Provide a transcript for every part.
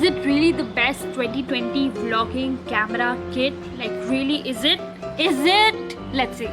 it really the best 2020 vlogging camera kit? Like really, is it? Is it? Let's see.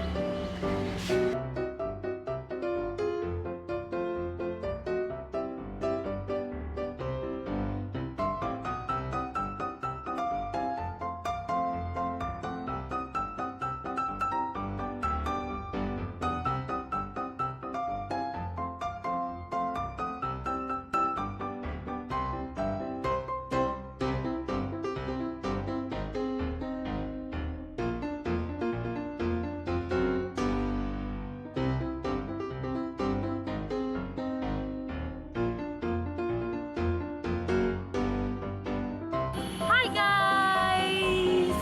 Hi guys!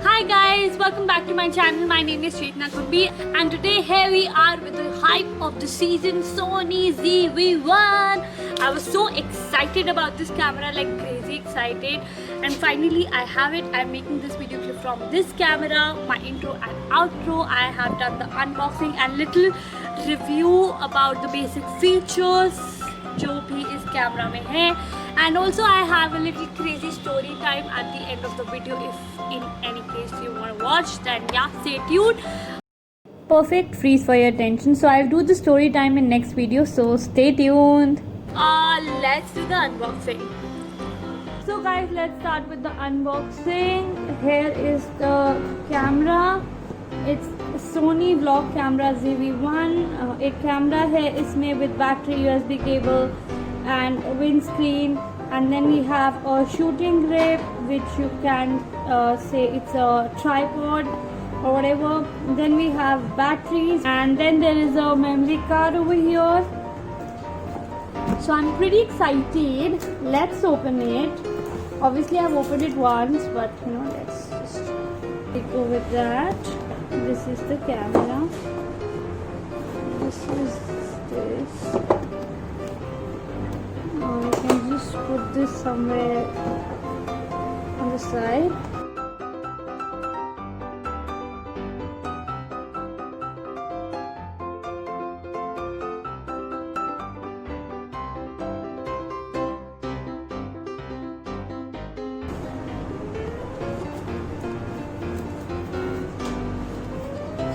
Hi guys, welcome back to my channel. My name is Chetna Kubbi and today here we are with the hype of the season, Sony ZV-1. I was so excited about this camera, like crazy excited, and finally I have it. I'm making this video clip from this camera, my intro and outro. I have done the unboxing and little review about the basic features जो भी इस camera में है, and also I have a little crazy story time at the end of the video. If in any case you want to watch, then yeah, stay tuned. Perfect, freeze for your attention. So I'll do the story time in next video, so stay tuned. Let's do the unboxing. So guys, let's start with the unboxing. Here is the camera. It's Sony vlog camera ZV-1. एक camera है इसमें with battery, USB cable and windscreen, and then we have a shooting grip which you can say it's a tripod or whatever. Then we have batteries, and then there is a memory card over here. So I'm pretty excited. Let's open it. Obviously I've opened it once, but let's just go with that. This is the camera. This is this. You can just put this somewhere on the side.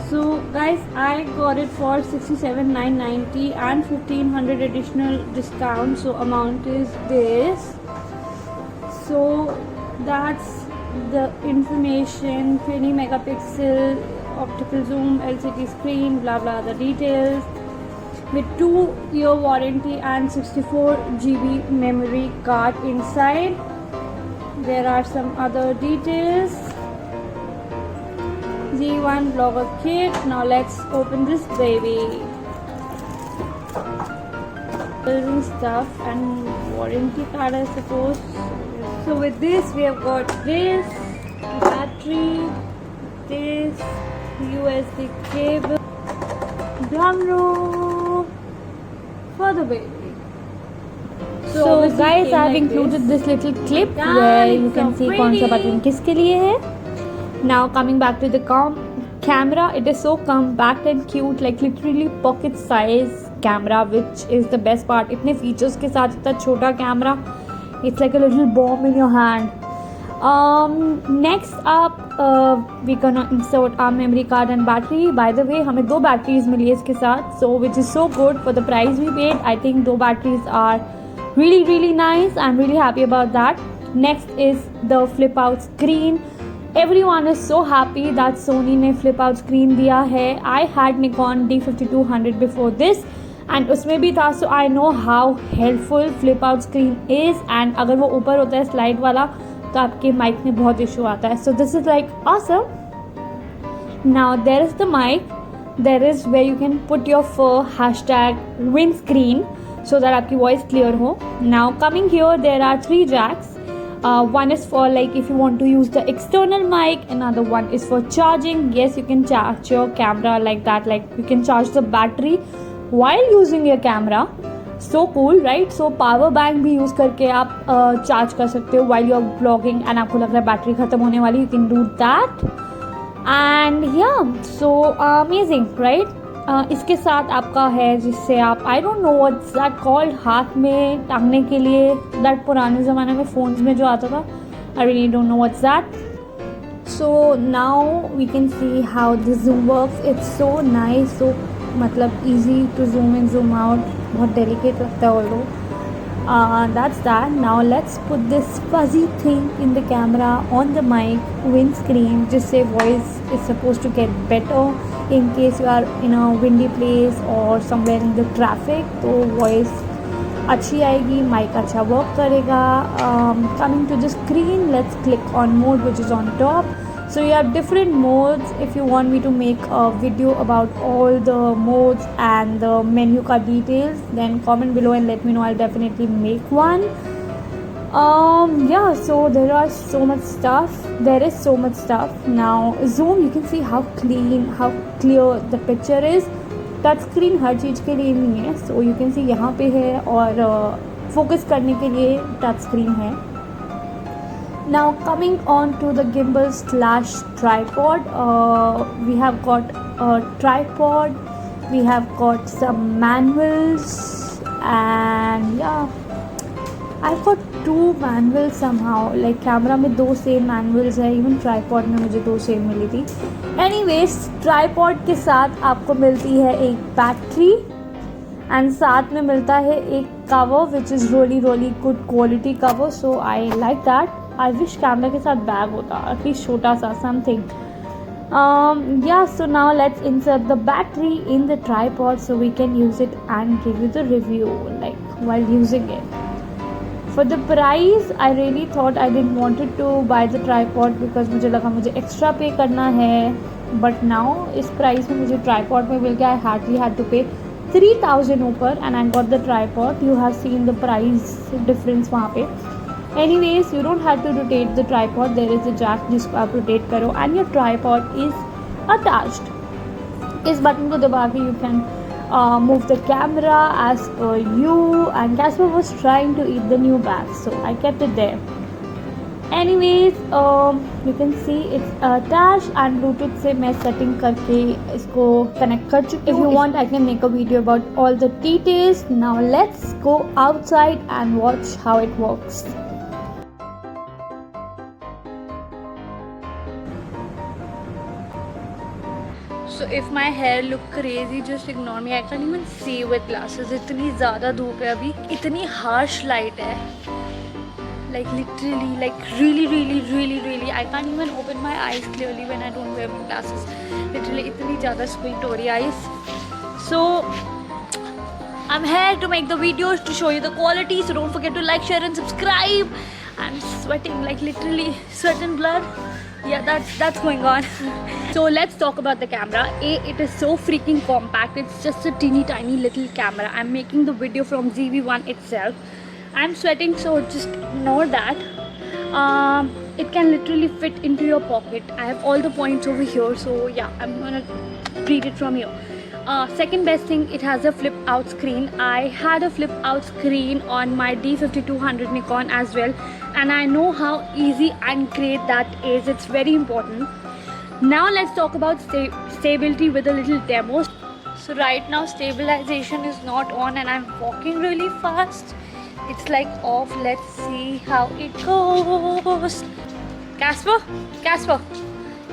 So guys, I got it for 67,990 and 1,500 additional discount. So amount is this. So that's the information: 20 megapixel optical zoom, LCD screen, blah blah, the details, with 2-year warranty and 64 GB memory card inside. There are some other details. Z1 vlogger kit. Now let's open this baby. Building stuff and warranty card, I suppose. So with this we have got this battery, this USB cable, drum roll for the baby. So guys, I have included this little clip where you can see कौन सा button किसके लिए है. Now coming back to the camera, it is so compact and cute, like literally pocket size camera, which is the best part. इतने features के साथ इतना छोटा camera, it's like a little bomb in your hand. Next up, we gonna insert our memory card and battery. By the way, हमें 2 batteries मिली है इसके साथ, so which is so good for the price we paid. I think 2 batteries are really nice. I'm really happy about that. Next is the flip out screen. Everyone is so happy that Sony ने flip out screen दिया है. I had Nikon D5200 before this and उसमें भी था, so I know how helpful flip out screen is. And अगर वो ऊपर होता है slide वाला तो आपके mic में बहुत issue आता है. So this is like awesome. Now there is the mic. There is where you can put your hashtag windscreen so that आपकी voice clear हो. Now coming here, there are 3 jacks. One is for like if you want to use the external mic, another one is for charging. Yes, you can charge your camera like that, like you can charge the battery while using your camera. So cool right. So power bank भी use करके आप charge कर सकते हो while you are blogging and आपको लग रहा है बैटरी ख़त्म होने वाली, you can do that. And yeah so amazing right. इसके साथ आपका है जिससे आप I don't know what's that called, हाथ में टांगने के लिए, दैट पुराने ज़माने में फ़ोन्स में जो आता था. I really don't know what's that. So now we can see how this zoom works. It's so nice, so मतलब easy to zoom in zoom out. बहुत डेलिकेट लगता है although. That's that. Now let's put this fuzzy thing in the camera on the mic windscreen, just say voice is supposed to get better in case you are in a windy place or somewhere in the traffic. तो voice अच्छी आएगी, mic अच्छा work करेगा. Coming to the screen, let's click on mode which is on top. So you have different modes. If you want me to make a video about all the modes and the menu card details, then comment below and let me know. I'll definitely make one. Yeah, so there are so much stuff. There is so much stuff. Now zoom, you can see how clean, how clear the picture is. Touch screen हर चीज़ के लिए नहीं है. So you can see यहाँ पे है और फोकस करने के लिए टच स्क्रीन है. Now coming on to the gimbal slash tripod, we have got a tripod, we have got some manuals, and yeah, I've got 2 manuals somehow. Like camera में 2 same manuals है, even tripod में मुझे 2 same मिली थी. Anyways, tripod के साथ आपको मिलती है एक बैटरी एंड साथ में मिलता है एक cover which is really really good quality cover. So I like that. I wish camera के साथ बैग होता, एटलीस्ट छोटा सा something. Yeah, so now let's insert the battery in the tripod so we can use it and give you the review like while using it. For the price, I really thought I didn't wanted to buy the tripod because मुझे लगा मुझे extra pay करना है, but now इस price में मुझे tripod में मिल गया. I hardly had to pay 3,000 ऊपर and I got the tripod. You have seen the price difference वहाँ पे. Anyways, you don't have to rotate the tripod. There is a jack जिसको आप rotate करो and your tripod is attached. इस button को दबा के you can move the camera as per you. And Casper was trying to eat the new bag, so I kept it there. Anyways, you can see it's attached and Bluetooth से मैं setting करके इसको connect कर चुकी हूँ. If you want, I can make a video about all the details. Now let's go outside and watch how it works. So if my hair look crazy, just ignore me. I can't even see with glasses. इतनी ज़्यादा धूप है अभी, इतनी harsh light है. Like literally, like really, I can't even open my eyes clearly when I don't wear my glasses. Literally इतनी ज़्यादा squint हो रही है eyes. So I'm here to make the videos to show you the quality. So don't forget to like, share and subscribe. I'm sweating like literally sweat and blood. Yeah, that's going on. So let's talk about the camera. It is so freaking compact. It's just a teeny tiny little camera. I'm making the video from ZV-1 itself. I'm sweating, so just ignore that. It can literally fit into your pocket. I have all the points over here, so yeah, I'm gonna read it from here. Second best thing, it has a flip out screen. I had a flip out screen on my D5200 Nikon as well, and I know how easy and great that is. It's very important. Now let's talk about stability with a little demo. So right now stabilization is not on and I'm walking really fast. It's like off. Let's see how it goes. Casper,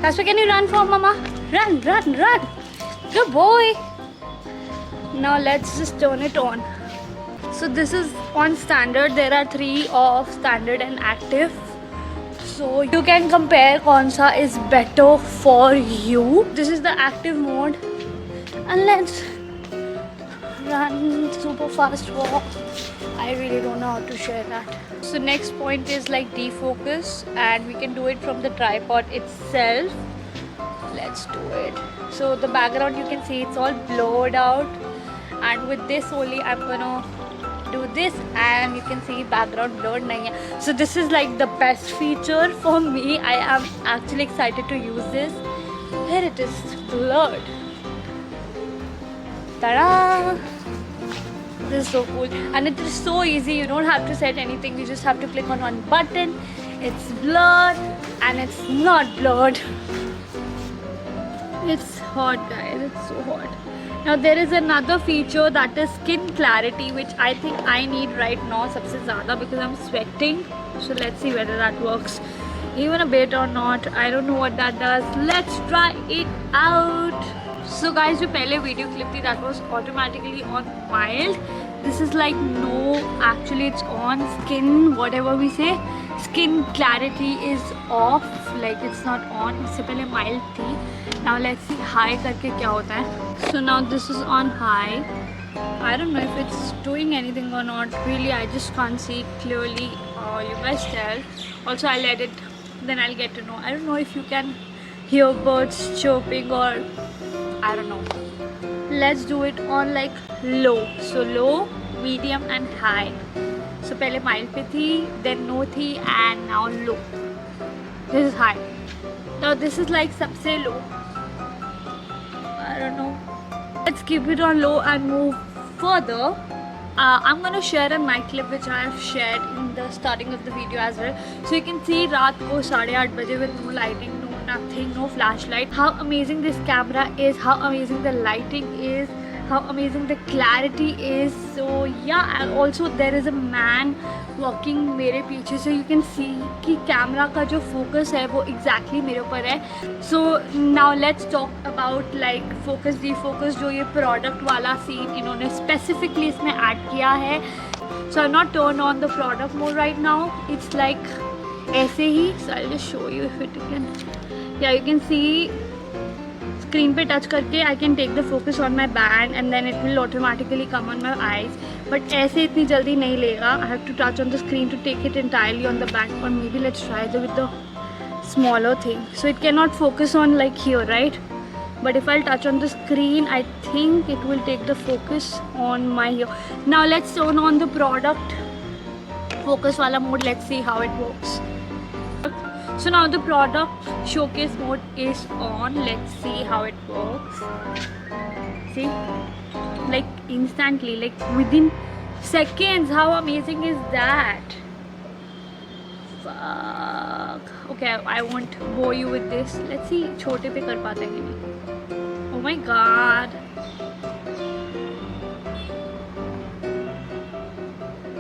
can you run for mama? Run. Good boy. Now let's just turn it on. So this is on standard. There are 3 of standard and active. So you can compare kaun sa is better for you. This is the active mode. And let's run super fast walk. I really don't know how to share that. So next point is like defocus, and we can do it from the tripod itself. Let's do it. So the background, you can see it's all blurred out, and with this only I'm gonna do this, and you can see background blurred nahi hai. So this is like the best feature for me. I am actually excited to use this. Here it is blurred. Ta-da! This is so cool, and it is so easy. You don't have to set anything. You just have to click on one button. It's blurred and it's not blurred. It's hot, guys. It's so hot. Now there is another feature, that is skin clarity, which I think I need right now सबसे ज़्यादा, because I'm sweating. So let's see whether that works even a bit or not. I don't know what that does. Let's try it out. So guys, जो पहले video clip थी, that was automatically on mild. This is like no, actually it's on skin, whatever we say, skin clarity is off, like it's not on. इससे पहले mild थी. Now let's see high करके क्या होता है. So now this is on high. I don't know if it's doing anything or not. Really, I just can't see clearly. You guys tell. Also, I'll edit, then I'll get to know. I don't know if you can hear birds chirping or I don't know. Let's do it on like low. So low, medium and high. So पहले mild पे थी, then no थी, and now low. This is high. Now this is like सबसे low. I don't know. Let's keep it on low and move further. I'm gonna share a mic clip which I have shared in the starting of the video as well. So you can see रात को 8:30 बजे with no lighting, no nothing, no flashlight. How amazing this camera is, how amazing the lighting is, how amazing the clarity is. So yeah, and also there is a man walking मेरे पीछे, so you can see कि camera का जो focus है वो exactly मेरे ऊपर है. So now let's talk about like focus defocus, जो ये product वाला scene इन्होंने specifically इसमें add किया है. So I've not turned on the product mode right now. It's like ऐसे ही. So I'll just show you if it can. Yeah, you can see screen पे touch करके I can take the focus on my band and then it will automatically come on my eyes. But ऐसे इतनी जल्दी नहीं लेगा. I have to touch on the screen to take it entirely on the band, or maybe let's try with the smaller thing. So it cannot focus on like here, right? But if I'll touch on the screen, I think it will take the focus on my here. Now let's turn on the product focus wala mode. Let's see how it works. So now the product showcase mode is on. Let's see how it works. See, like instantly, like within seconds. How amazing is that? Fuck. Okay, I won't bore you with this. Let's see छोटे पे कर पाता है कि नहीं. Oh my god.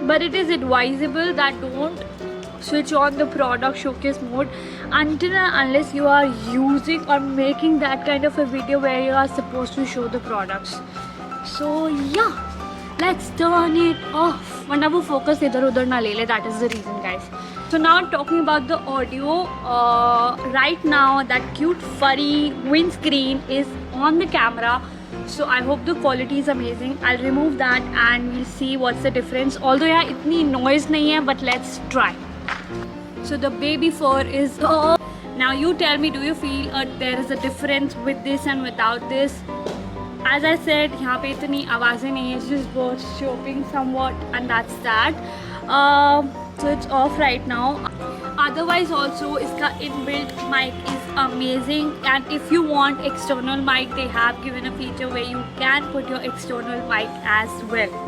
But it is advisable that don't switch on the product showcase mode until and unless you are using or making that kind of a video where you are supposed to show the products. So yeah, let's turn it off. वरना वो focus इधर उधर ना ले ले. That is the reason, guys. So now talking about the audio. Right now that cute furry windscreen is on the camera. So I hope the quality is amazing. I'll remove that and we'll see what's the difference. Although yeah, इतनी noise नहीं है, but let's try. So the baby fur is off. Now you tell me, do you feel there is a difference with this and without this? As I said, यहाँ पे इतनी आवाज़ें नहीं है. It's just birds chirping somewhat, and that's that. So it's off right now. Otherwise also इसका inbuilt mic is amazing, and if you want external mic, they have given a feature where you can put your external mic as well.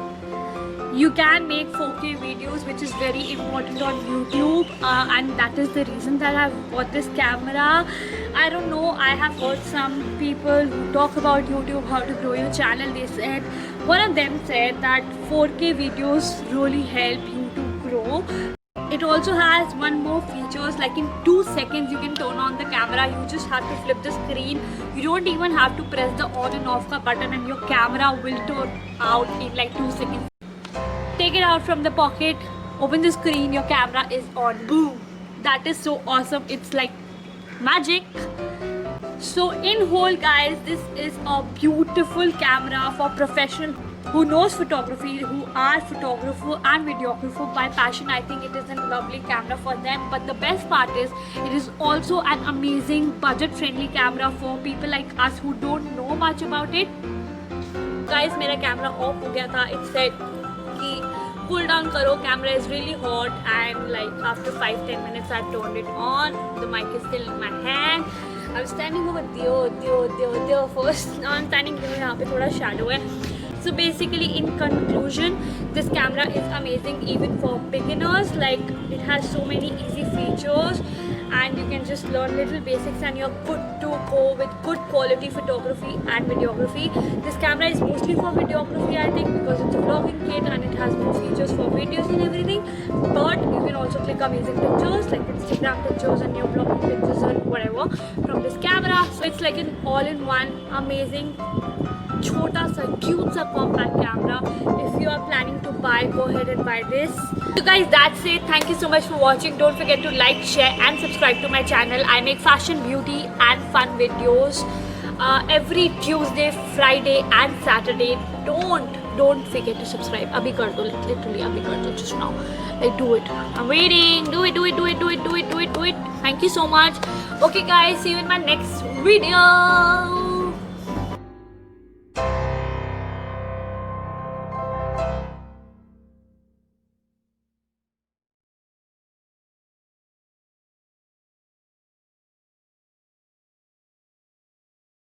You can make 4K videos, which is very important on YouTube, and that is the reason that I've bought this camera. I don't know, I have heard some people who talk about YouTube, how to grow your channel. They said, one of them said that 4K videos really help you to grow. It also has one more features, like in 2 seconds you can turn on the camera. You just have to flip the screen. You don't even have to press the on and off ka button, and your camera will turn out in like 2 seconds. Take it out from the pocket, open the screen, your camera is on. Boom! That is so awesome. It's like magic. So in whole, guys, this is a beautiful camera for professional who knows photography, who are photographer and videographer by passion. I think it is a lovely camera for them. But the best part is, it is also an amazing budget-friendly camera for people like us who don't know much about it. Guys, मेरा camera off हो गया था. It said कि cool down करो, camera is really hot, and like after 5-10 minutes I turned it on. The mic is still in my hand. I was standing over there first. Now I'm standing here. यहाँ पे थोड़ा shadow है. So basically, in conclusion, this camera is amazing even for beginners. Like, it has so many easy features and you can just learn little basics and you're good to go with good quality photography and videography. This camera is mostly for videography, I think, because it's a vlogging kit and it has more features for videos and everything. But you can also click amazing pictures like Instagram pictures and your vlogging pictures and whatever from this camera. So it's like an all-in-one amazing छोटा सा cute सा compact camera. If you are planning to buy, go ahead and buy this. So guys, that's it. Thank you so much for watching. Don't forget to like, share and subscribe to my channel. I make fashion, beauty and fun videos every Tuesday, Friday and Saturday. Don't forget to subscribe. Abhi kar do, literally abhi kar do, just now. Like, do it. I'm waiting. Do it. Thank you so much. Okay guys, see you in my next video.